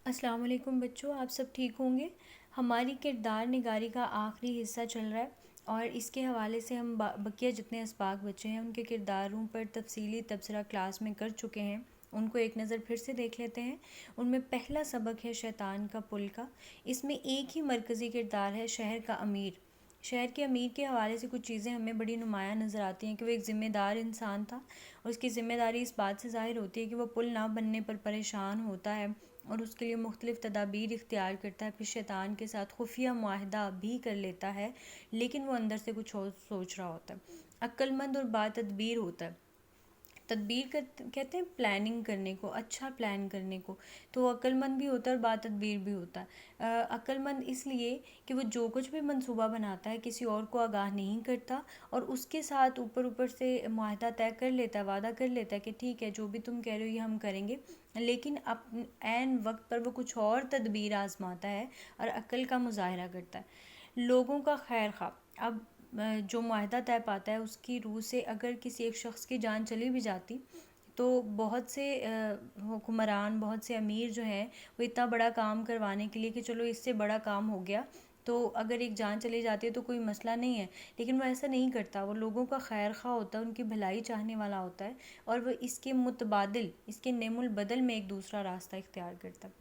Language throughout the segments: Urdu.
السلام علیکم بچوں، آپ سب ٹھیک ہوں گے؟ ہماری کردار نگاری کا آخری حصہ چل رہا ہے اور اس کے حوالے سے ہم بقیہ جتنے اسباق بچے ہیں ان کے کرداروں پر تفصیلی تبصرہ کلاس میں کر چکے ہیں۔ ان کو ایک نظر پھر سے دیکھ لیتے ہیں۔ ان میں پہلا سبق ہے شیطان کا پل کا۔ اس میں ایک ہی مرکزی کردار ہے، شہر کا امیر۔ شہر کے امیر کے حوالے سے کچھ چیزیں ہمیں بڑی نمایاں نظر آتی ہیں کہ وہ ایک ذمہ دار انسان تھا اور اس کی ذمہ داری اس بات سے ظاہر ہوتی ہے کہ وہ پل نہ بننے پر پریشان ہوتا ہے اور اس کے لیے مختلف تدابیر اختیار کرتا ہے، پھر شیطان کے ساتھ خفیہ معاہدہ بھی کر لیتا ہے، لیکن وہ اندر سے کچھ اور سوچ رہا ہوتا ہے۔ عقل مند اور با تدبیر ہوتا ہے۔ تدبیر کہتے ہیں پلاننگ کرنے کو، اچھا پلان کرنے کو، تو وہ عقل مند بھی ہوتا ہے اور با تدبیر بھی ہوتا ہے۔ عقل مند اس لیے کہ وہ جو کچھ بھی منصوبہ بناتا ہے کسی اور کو آگاہ نہیں کرتا اور اس کے ساتھ اوپر سے معاہدہ طے کر لیتا ہے، وعدہ کر لیتا ہے کہ ٹھیک ہے جو بھی تم کہہ رہے ہو یہ ہم کریں گے، لیکن عین وقت پر وہ کچھ اور تدبیر آزماتا ہے اور عقل کا مظاہرہ کرتا ہے۔ لوگوں کا خیر خواہ، اب جو معاہدہ طے پاتا ہے اس کی روح سے اگر کسی ایک شخص کی جان چلی بھی جاتی تو بہت سے حکمران، بہت سے امیر جو ہیں وہ اتنا بڑا کام کروانے کے لیے کہ چلو اس سے بڑا کام ہو گیا تو اگر ایک جان چلی جاتی ہے تو کوئی مسئلہ نہیں ہے، لیکن وہ ایسا نہیں کرتا۔ وہ لوگوں کا خیر خواہ ہوتا ہے، ان کی بھلائی چاہنے والا ہوتا ہے اور وہ اس کے متبادل، اس کے نعم البدل میں ایک دوسرا راستہ اختیار کرتا ہے۔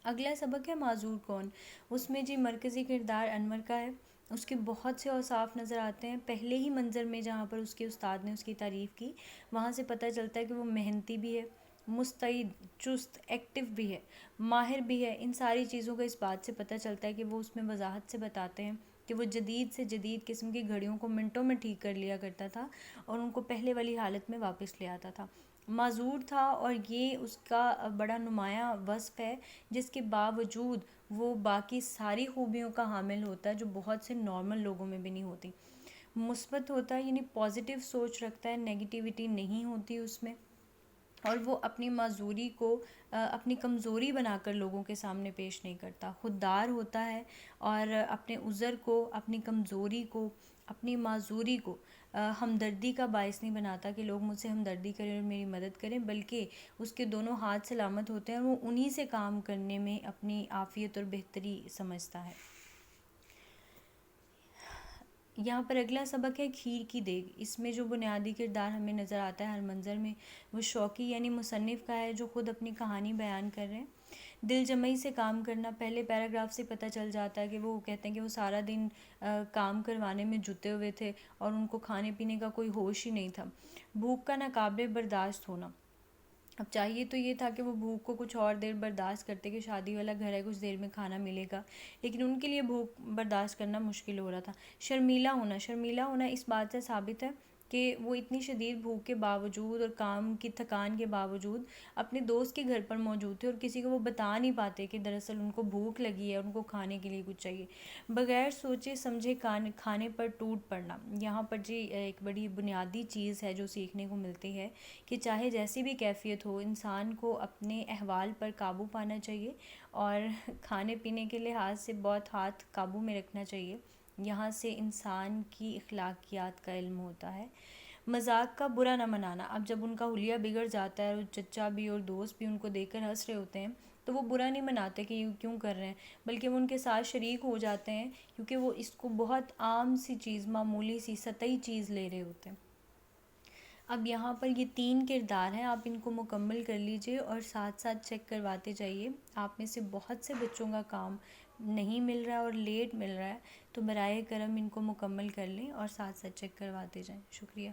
اگلا سبق ہے معذور کون۔ اس میں جی مرکزی کردار انور کا ہے۔ اس کے بہت سے اوصاف نظر آتے ہیں۔ پہلے ہی منظر میں جہاں پر اس کے استاد نے اس کی تعریف کی وہاں سے پتہ چلتا ہے کہ وہ محنتی بھی ہے، مستعد، چست، ایکٹیو بھی ہے، ماہر بھی ہے۔ ان ساری چیزوں کا اس بات سے پتہ چلتا ہے کہ وہ اس میں وضاحت سے بتاتے ہیں کہ وہ جدید سے جدید قسم کی گھڑیوں کو منٹوں میں ٹھیک کر لیا کرتا تھا اور ان کو پہلے والی حالت میں واپس لے آتا تھا۔ معذور تھا اور یہ اس کا بڑا نمایاں وصف ہے جس کے باوجود وہ باقی ساری خوبیوں کا حامل ہوتا ہے جو بہت سے نارمل لوگوں میں بھی نہیں ہوتی۔ مثبت ہوتا ہے، یعنی پازیٹیو سوچ رکھتا ہے، نیگیٹیوٹی نہیں ہوتی اس میں، اور وہ اپنی معذوری کو اپنی کمزوری بنا کر لوگوں کے سامنے پیش نہیں کرتا۔ خوددار ہوتا ہے اور اپنے عذر کو، اپنی کمزوری کو، اپنی معذوری کو ہمدردی کا باعث نہیں بناتا کہ لوگ مجھ سے ہمدردی کریں اور میری مدد کریں، بلکہ اس کے دونوں ہاتھ سلامت ہوتے ہیں اور وہ انہی سے کام کرنے میں اپنی عافیت اور بہتری سمجھتا ہے۔ یہاں پر اگلا سبق ہے کھیر کی دیگ۔ اس میں جو بنیادی کردار ہمیں نظر آتا ہے ہر منظر میں وہ شوقی یعنی مصنف کا ہے جو خود اپنی کہانی بیان کر رہے ہیں۔ دل جمعی سے کام کرنا، پہلے پیراگراف سے پتہ چل جاتا ہے کہ وہ کہتے ہیں کہ وہ سارا دن کام کروانے میں جتے ہوئے تھے اور ان کو کھانے پینے کا کوئی ہوش ہی نہیں تھا۔ بھوک کا ناقابل برداشت ہونا، اب چاہیے تو یہ تھا کہ وہ بھوک کو کچھ اور دیر برداشت کرتے کہ شادی والا گھر ہے کچھ دیر میں کھانا ملے گا، لیکن ان کے لیے بھوک برداشت کرنا مشکل ہو رہا تھا۔ شرمیلا ہونا، شرمیلا ہونا اس بات سے ثابت ہے کہ وہ اتنی شدید بھوک کے باوجود اور کام کی تھکان کے باوجود اپنے دوست کے گھر پر موجود تھے اور کسی کو وہ بتا نہیں پاتے کہ دراصل ان کو بھوک لگی ہے، ان کو کھانے کے لیے کچھ چاہیے۔ بغیر سوچے سمجھے کھانے پر ٹوٹ پڑنا، یہاں پر جی ایک بڑی بنیادی چیز ہے جو سیکھنے کو ملتی ہے کہ چاہے جیسی بھی کیفیت ہو انسان کو اپنے احوال پر قابو پانا چاہیے اور کھانے پینے کے لحاظ سے بہت ہاتھ قابو میں رکھنا چاہیے۔ یہاں سے انسان کی اخلاقیات کا علم ہوتا ہے۔ مذاق کا برا نہ منانا، اب جب ان کا حلیہ بگڑ جاتا ہے اور چچا بھی اور دوست بھی ان کو دیکھ کر ہنس رہے ہوتے ہیں تو وہ برا نہیں مناتے کہ یہ کیوں کر رہے ہیں، بلکہ وہ ان کے ساتھ شریک ہو جاتے ہیں کیونکہ وہ اس کو بہت عام سی چیز، معمولی سی سطحی چیز لے رہے ہوتے ہیں۔ اب یہاں پر یہ 3 کردار ہیں، آپ ان کو مکمل کر لیجئے اور ساتھ ساتھ چیک کرواتے جائیے۔ آپ میں سے بہت سے بچوں کا کام نہیں مل رہا اور لیٹ مل رہا ہے، تو برائے کرم ان کو مکمل کر لیں اور ساتھ ساتھ چیک کرواتے جائیں۔ شکریہ۔